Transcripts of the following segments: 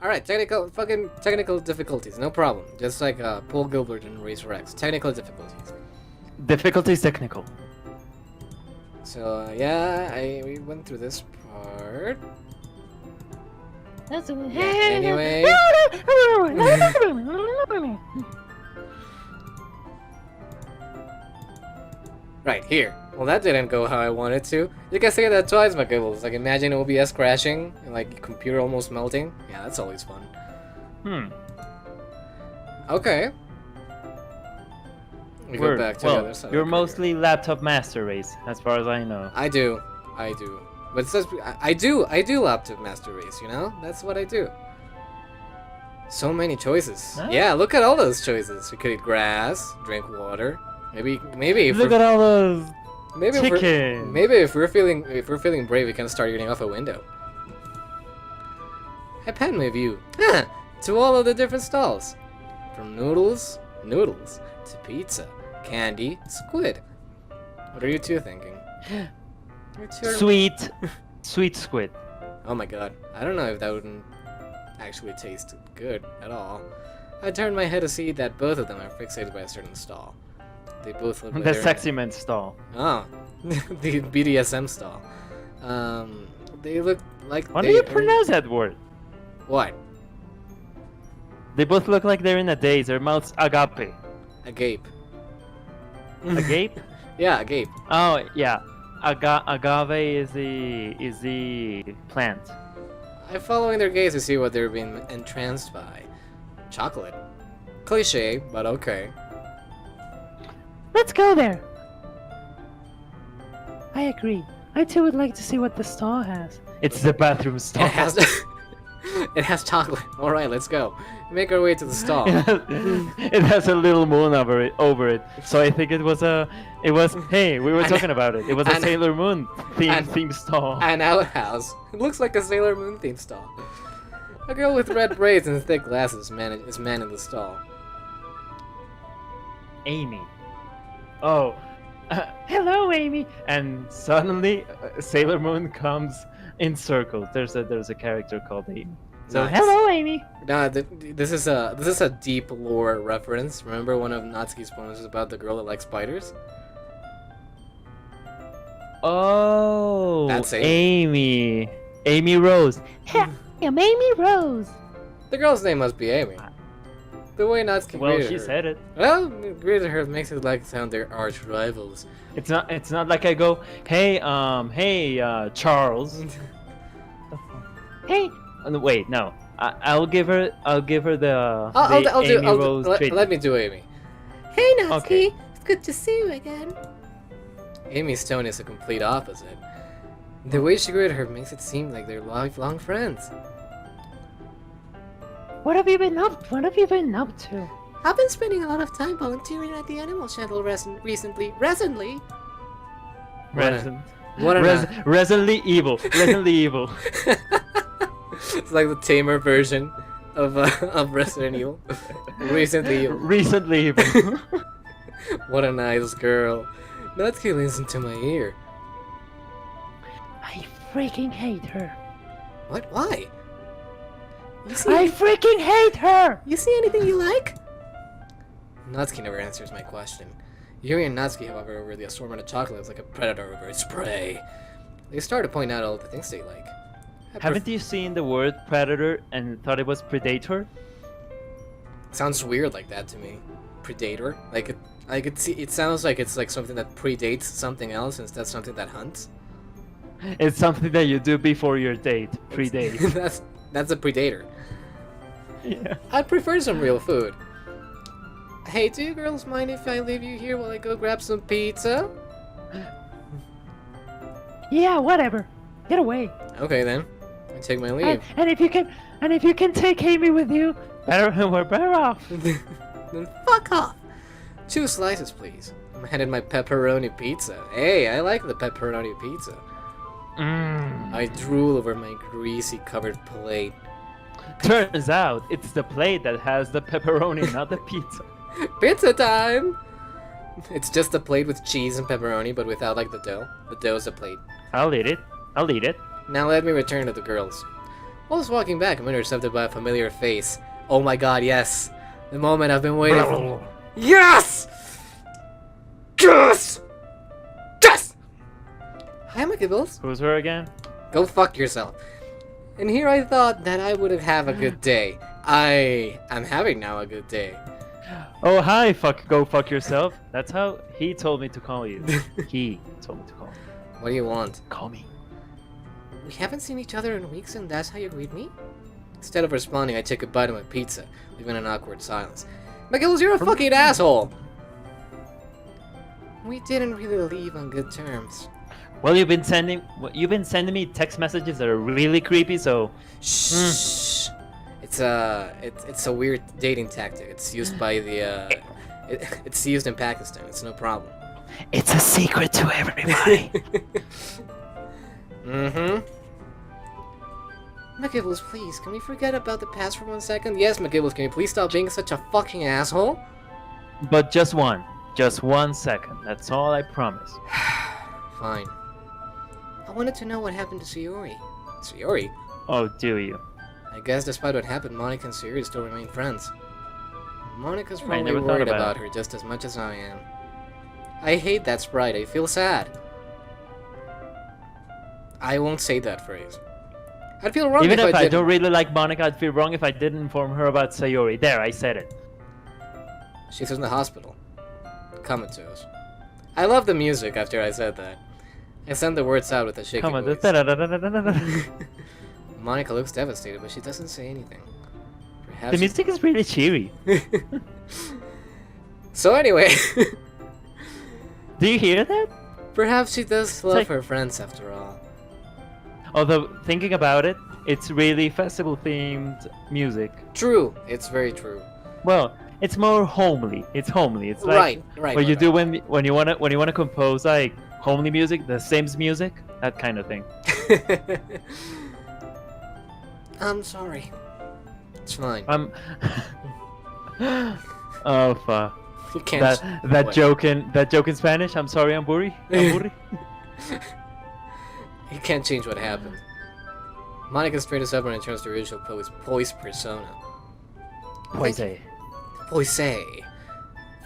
Alright, technical difficulties, no problem. Just like Paul Gilbert and Razor X. Technical difficulties. Difficulties technical. So, yeah, we went through this part. That's Anyway. Right, here. Well, that didn't go how I wanted to. You can say that twice, my Gibbles. Like, imagine OBS crashing and, like, your computer almost melting. Yeah, that's always fun. Okay. We go back to the other side. You're mostly laptop master race, as far as I know. I do. But it says I do laptop master race, you know? That's what I do. So many choices. Huh? Yeah, look at all those choices. We could eat grass, drink water. Maybe if Look at all those chicken. Maybe if we're feeling brave, we can start eating off a window. I pan my view to all of the different stalls, from noodles to pizza, candy, squid. What are you two thinking? Sweet squid. Oh my god, I don't know if that wouldn't actually taste good at all. I turned my head to see that both of them are fixated by a certain stall. They both look like The sexy man stall. Oh, the BDSM stall. They look like. How do you pronounce that word? What? They both look like they're in a daze. Their mouths agape. Agape. Agape? Yeah, agape. Oh yeah. Agave is the plant. I'm following their gaze to see what they're being entranced by. Chocolate. Cliche, but okay. Let's go there. I agree. I too would like to see what the stall has. It's the bathroom stall. It has chocolate. All right, let's go. Make our way to the stall. It has a little moon over it. So I think it was. Hey, we were talking about it. It was a Sailor Moon theme stall. An outhouse. It looks like a Sailor Moon theme stall. A girl with red braids and thick glasses is manning the stall. Amy. Oh. Hello, Amy. And suddenly, Sailor Moon comes in circles. There's a character called Amy. So Nice. hello, Amy. Nah, this is a deep lore reference. Remember one of Natsuki's poems is about the girl that likes spiders? Oh, That's Amy. Amy Rose. I'm Amy Rose. The girl's name must be Amy. The way Natsuki Well, greeted she her. said it. Well, greeted her makes it like sound their arch rivals. It's not like I go, hey, Charles. Hey, Wait, no. I'll give her the Amy Rose treatment. let me do Amy. hey, Natsuki. Okay. It's good to see you again. Amy's tone is a complete opposite. The way she greeted her makes it seem like they're lifelong friends. What have you been up to? I've been spending a lot of time volunteering at the animal shelter recently. Resolutely evil. Resolutely evil. It's like the tamer version of Resident Evil. Recently evil. Recently evil. What a nice girl. Natsuki leans into my ear. I freaking hate her. What? Why? I freaking hate her! You see anything you like? Natsuki never answers my question. Yuri and Natsuki, however, over the assortment of chocolate is like a predator over its prey. They start to point out all the things they like. Haven't you seen the word predator and thought it was predator? Sounds weird like that to me. Predator? Like I could see. It sounds like it's like something that predates something else instead of something that hunts. It's something that you do before your date. Predate. That's a predator. Yeah. I'd prefer some real food. Hey, do you girls mind if I leave you here while I go grab some pizza? Yeah, whatever. Get away. Okay then. I take my leave. And if you can take Amy with you, We're better off. Then fuck off. 2 slices, please. I'm headed my pepperoni pizza. Hey, I like the pepperoni pizza. I drool over my greasy covered plate. Turns out it's the plate that has the pepperoni, not the pizza. Pizza time! It's just a plate with cheese and pepperoni, but without like the dough. The dough's a plate. I'll eat it. Now let me return to the girls. While I was walking back, I'm intercepted by a familiar face. Oh my god, yes! The moment I've been waiting for. Yes! Yes! Yes! Hi, my Gibbles. Who's her again? Go fuck yourself. And here I thought that I would have a good day. I am having now a good day. Oh, hi, go fuck yourself. That's how he told me to call you. He told me to call you. What do you want? Call me. We haven't seen each other in weeks and that's how you greet me? Instead of responding, I took a bite of my pizza, leaving an awkward silence. McGills, you're a fucking asshole! We didn't really leave on good terms. Well, you've been sending me text messages that are really creepy, so... Shh. It's a weird dating tactic. It's used by the it's used in Pakistan. It's no problem. It's a secret to everybody. Mm-hmm. McGibbles, please, can we forget about the past for 1 second? Yes, McGibbles, can you please stop being such a fucking asshole? But just 1 second. That's all I promise. Fine. I wanted to know what happened to Sayori. Sayori? Oh, do you? I guess despite what happened, Monica and Sayori still remain friends. Monica's I probably never thought worried about about her just as much as I am. I hate that sprite. I feel sad. I won't say that phrase. I'd feel wrong Even if I didn't. don't really like Monica, I'd feel wrong if I didn't inform her about Sayori. There, I said it. She's in the hospital. Comatose. I love the music after I said that. I sent the words out with a shaky voice. Monica looks devastated, but she doesn't say anything. Perhaps The music is really cheery. So anyway, Do you hear that? perhaps she does love like- her friends after all. Although, thinking about it, it's really festival-themed music. True, it's very true. Well, it's more homely. It's homely. It's like Right. what you do when you wanna compose like homely music, the Sims music, that kind of thing. I'm sorry. It's fine. Oh fuck. You can't. That What? joke in Spanish. I'm sorry, I'm burry. You can't change what happened. Monica straightens up and returns to her usual poise persona. Poise. Poise.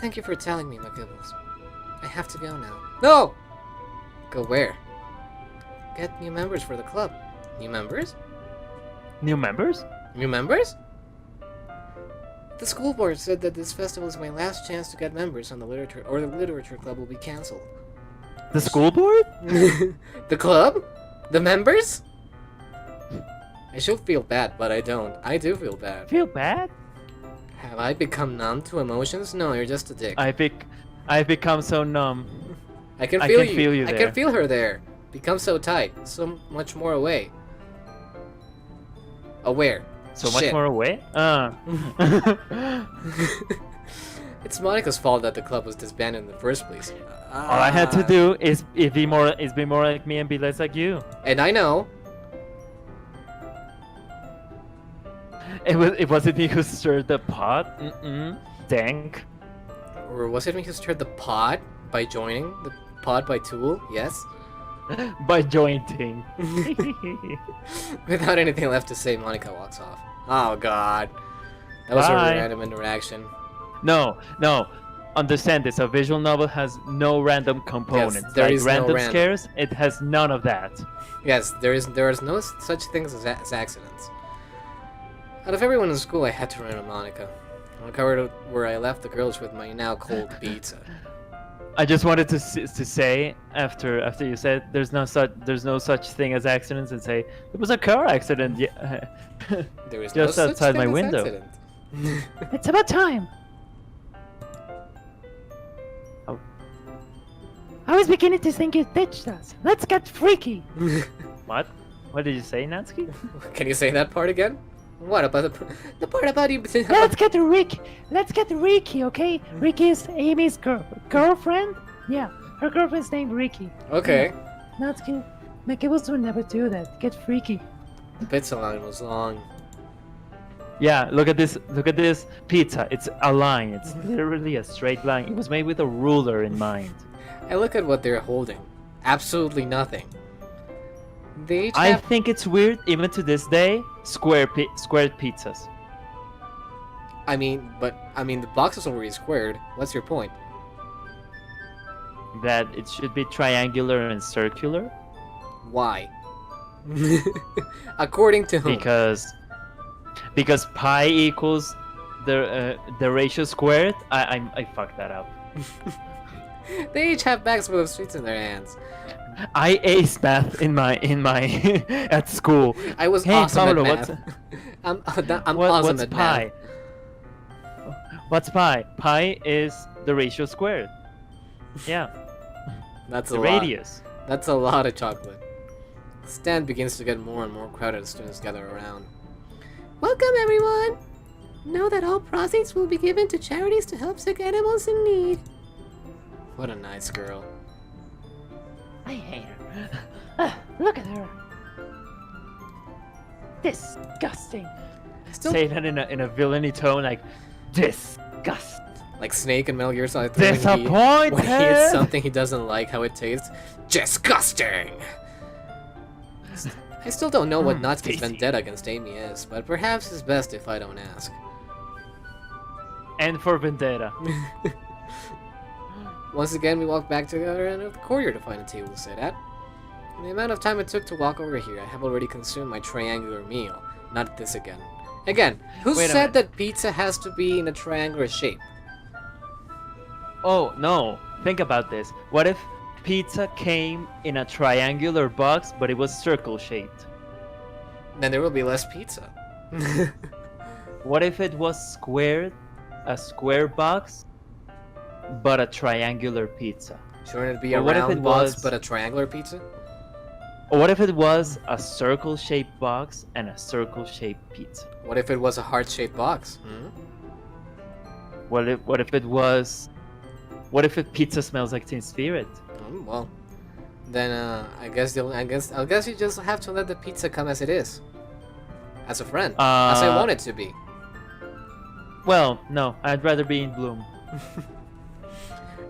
Thank you for telling me, McGibbles. I have to go now. No! Go where? Get new members for the club. New members? New members? New members? The school board said that this festival is my last chance to get members on the literature club will be cancelled. The school board? The club? The members? I should feel bad, but I don't. I do feel bad. Feel bad? Have I become numb to emotions? No, you're just a dick. I've become so numb. I can I feel can you. feel you I there. can feel her there. Become so tight, so much more away. Aware. So Shit. much more away? It's Monica's fault that the club was disbanded in the first place. All I had to do is be more like me and be less like you. And I know. It wasn't me who stirred the pot. Dank. Or was it me who stirred the pot by joining the pod by Tool? Yes. By jointing. Without anything left to say, Monica walks off. Oh god. That was Bye. a random interaction. No. Understand this. A visual novel has no random components. there like is no random random. scares, it has none of that. Yes, there is no such things as accidents. Out of everyone in school, I had to run into Monica. I covered where I left the girls with my now cold pizza. I just wanted to say after you said there's no such thing as accidents, and say it was a car accident. Yeah. There is Just no outside such my thing as window. accident. It's about time. Oh. I was beginning to think you ditched us. Let's get freaky. What? What did you say, Natsuki? Can you say that part again? What about the part about you? Let's get Ricky, okay? Ricky is Amy's girlfriend. Yeah, her girlfriend's named Ricky. Okay. Natsuki, McGibbles would never do that. Get freaky. The pizza line was long. Yeah, look at this pizza. It's a line. It's literally a straight line. It was made with a ruler in mind. I look at what they're holding. Absolutely nothing. They each I have... think it's weird, even to this day, squared pizzas. I mean, the box is already squared. What's your point? That it should be triangular and circular. Why? According to whom? Because pi equals the ratio squared. I fucked that up. They each have bags full of sweets in their hands. I aced math in my at school. I was Hey, awesome Pablo, at math. I'm awesome what's at pi? math. What's pi? Pi is the ratio squared. Yeah, That's a the lot. radius. That's a lot of chocolate. The stand begins to get more and more crowded as students gather around. Welcome, everyone. Know that all proceeds will be given to charities to help sick animals in need. What a nice girl. I hate her. Look at her. Disgusting. Still, Say that in a villainy tone, like disgust. like Snake and Metal Gear Solid 3 Disappointed. when he eats something he doesn't like how it tastes. Disgusting! I still don't know what Natsuki's tasty. vendetta against Amy is, but perhaps it's best if I don't ask. And for Vendetta. Once again, we walk back to the other end of the corridor to find a table to sit at. In the amount of time it took to walk over here, I have already consumed my triangular meal. Not this again. Again, who Wait a said minute. that pizza has to be in a triangular shape? Oh no! Think about this. What if pizza came in a triangular box, but it was circle shaped? Then there will be less pizza. What if it was squared, a square box, but a triangular pizza? Shouldn't it be a Or what if round it box was- but a triangular pizza? Or what if it was a circle shaped box and a circle shaped pizza? What if it was a heart-shaped box? What if pizza smells like Teen Spirit? Well, then I guess you just have to let the pizza come as it is, as a friend, as I want it to be. Well, no, I'd rather be in Bloom.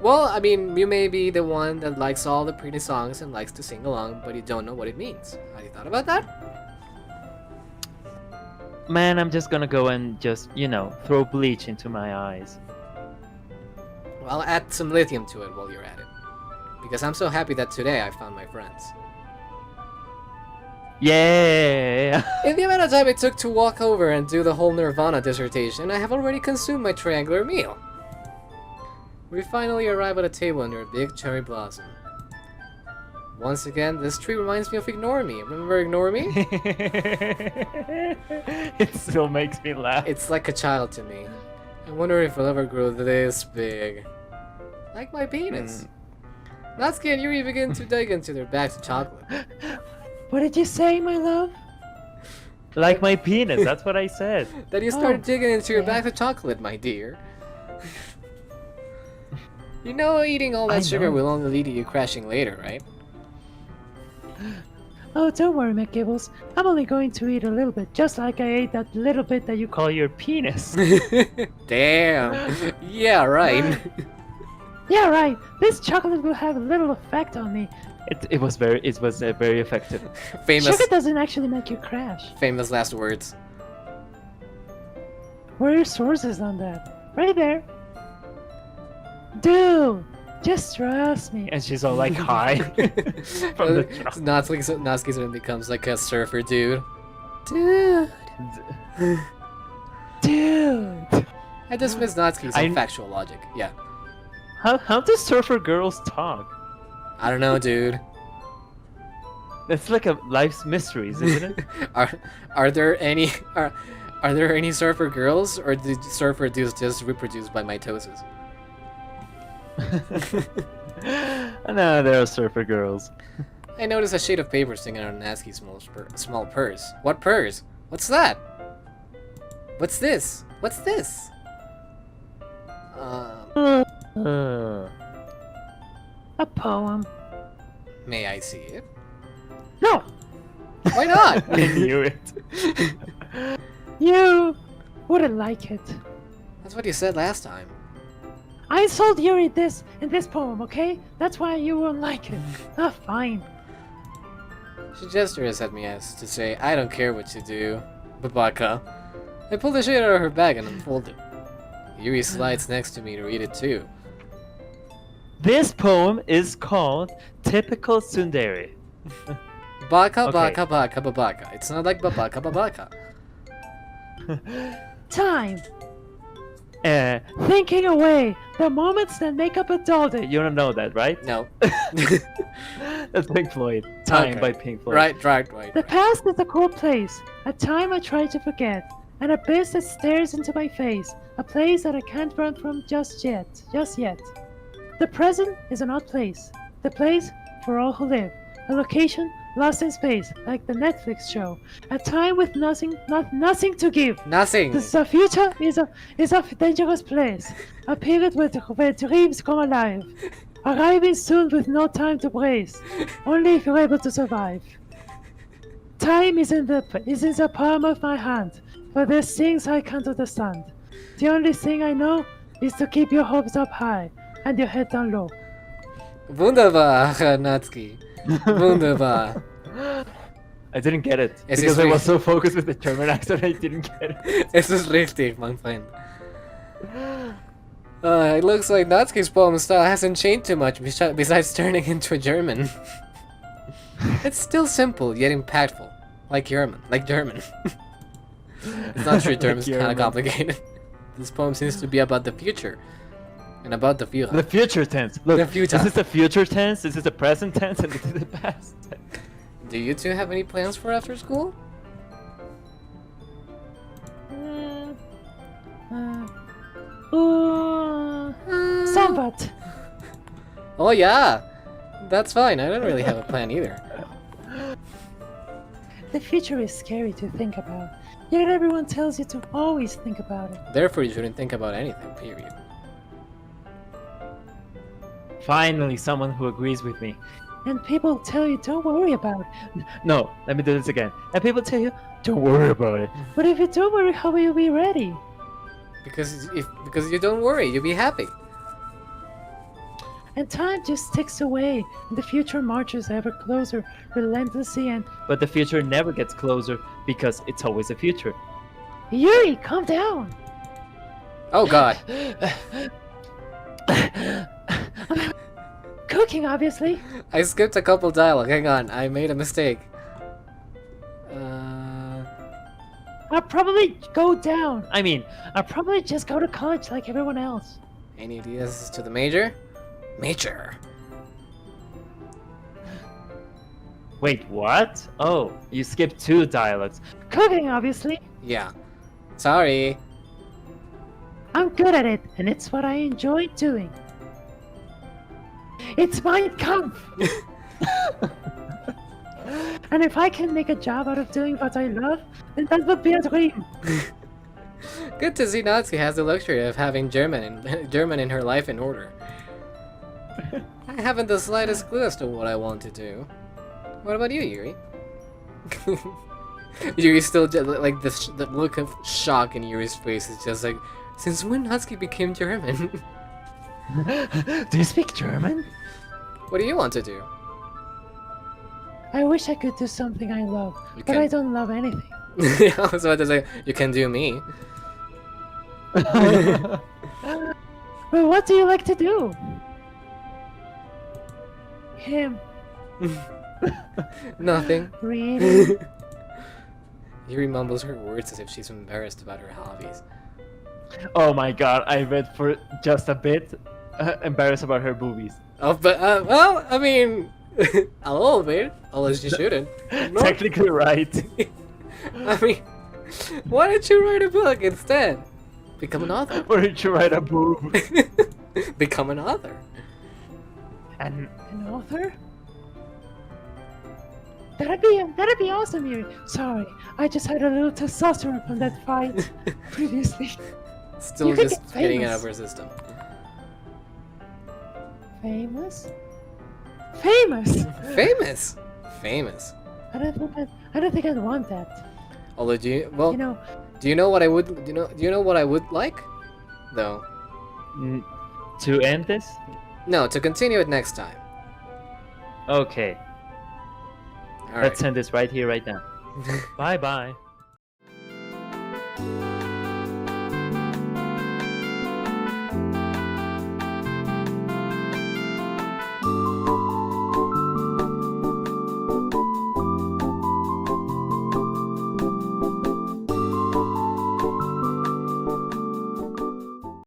Well, I mean, you may be the one that likes all the pretty songs and likes to sing along, but you don't know what it means. Have you thought about that? Man, I'm just gonna go and just, throw bleach into my eyes. Well, add some lithium to it while you're at it. Because I'm so happy that today I found my friends. Yeah. In the amount of time it took to walk over and do the whole Nirvana dissertation, I have already consumed my triangular meal. We finally arrive at a table under a big cherry blossom. Once again, this tree reminds me of Ignore Me. Remember Ignore Me? It still makes me laugh. It's like a child to me. I wonder if it'll ever grow this big. Like my penis. Natsuki and Yuri begin to dig into their bags of chocolate. What did you say, my love? Like my penis, that's what I said. Then you started Oh, digging into your yeah. bag of chocolate, my dear. You know eating all that I sugar know. will only lead to you crashing later, right? Oh, don't worry, McGibbles. I'm only going to eat a little bit, just like I ate that little bit that you call your penis. Damn. Yeah, right. Yeah, right. This chocolate will have a little effect on me. It was very effective. famous Sugar doesn't actually make you crash. famous last words. Where are your sources on that? Right there. Dude, just trust me. And she's all like high from the truck. Natsuki suddenly becomes like a surfer dude. Dude. Dude. I dismiss Natsuki's I- factual logic. Yeah. How do surfer girls talk? I don't know, dude. That's like a life's mysteries, isn't it? Are there any surfer girls, or do surfer dudes just reproduce by mitosis? No, there are surfer girls. I noticed a sheet of paper sticking out of Natsuki's small purse. What purse? What's that? What's this? What's this? A poem. May I see it? No, Why not? I knew it. you wouldn't like it. That's what you said last time. I sold Yuri this in this poem, okay? That's why you won't like it. Ah, fine. She gestures at me as to say, I don't care what you do, Babaka. I pull the sheet out of her bag and unfold it. Yuri slides next to me to read it too. This poem is called Typical Tsundere. Baka, Okay. baka, baka, babaka. It's not like babaka, babaka. Time. Thinking away the moments that make up a dull day. You don't know that, right? No. That's Pink Floyd. Time Okay. by Pink Floyd. Right. The past is a cold place, a time I try to forget, an abyss that stares into my face, a place that I can't run from just yet. The present is an odd place, the place for all who live, a location lost in space, like the Netflix show, a time with nothing to give. Nothing. The future is a dangerous place, a period where dreams come alive, arriving soon with no time to brace, only if you're able to survive. Time is in the palm of my hand, but there's things I can't understand. The only thing I know is to keep your hopes up high and your head down low. Wunderbar, Natsuki. Wunderbar. I didn't get it Es because ist I was richtig. so focused with the German accent I didn't get it. Es ist richtig, mein Freund. It looks like Natsuki's poem style hasn't changed too much besides turning into German. It's still simple yet impactful, like German. It's not true, German's kind German. of complicated. This poem seems to be about the future, and about the future. The future tense. Look, The future. This is the future tense, this is the present tense, and this is the past tense. Do you two have any plans for after school? Somewhat. Oh yeah, that's fine. I don't really have a plan either. The future is scary to think about, yet everyone tells you to always think about it. Therefore, you shouldn't think about anything. Period. Finally, someone who agrees with me. And people tell you don't worry about it. No, let me do this again. And people tell you, don't worry about it. But if you don't worry, how will you be ready? Because you don't worry, you'll be happy. And time just ticks away, and the future marches ever closer, relentlessly and... But the future never gets closer because it's always a future. Yuri, calm down! Oh God. Cooking, obviously. I skipped a couple dialogue. Hang on, I made a mistake. I'll probably go down. I'll probably just go to college like everyone else. Any ideas to the major? Major. Wait, what? Oh, you skipped 2 dialogues. Cooking, obviously. Yeah. Sorry. I'm good at it, and it's what I enjoy doing. It's Mein Kampf! And if I can make a job out of doing what I love, then that would be a dream. Good to see Natsuki has the luxury of having German in her life in order. I haven't the slightest clue as to what I want to do. What about you, Yuri? Yuri's still like the look of shock in Yuri's face is just like, since when Natsuki became German? Do you speak German? What do you want to do? I wish I could do something I love, You but can- I don't love anything. I was about to say, you can do me. But what do you like to do? Him. Nothing. Really? Yuri mumbles her words as if she's embarrassed about her hobbies. Oh my god, I read for just a bit embarrassed about her boobies. Oh, but, well, I mean, a little bit, unless you shouldn't. No. Technically right. I mean, why don't you write a book instead? Become an author. Or did you write a boob? Become an author. And An author? That'd be awesome, Yuri. Sorry, I just had a little testosterone from that fight previously. Still You could just get getting it famous. out of her system. Famous? Famous! Famous. Famous. I don't think I'd want that. Although, You know, do you know what I would, do you know what I would like? Though. to end this? No, to continue it next time. Okay. All right. Let's send this right here, right now. Bye bye.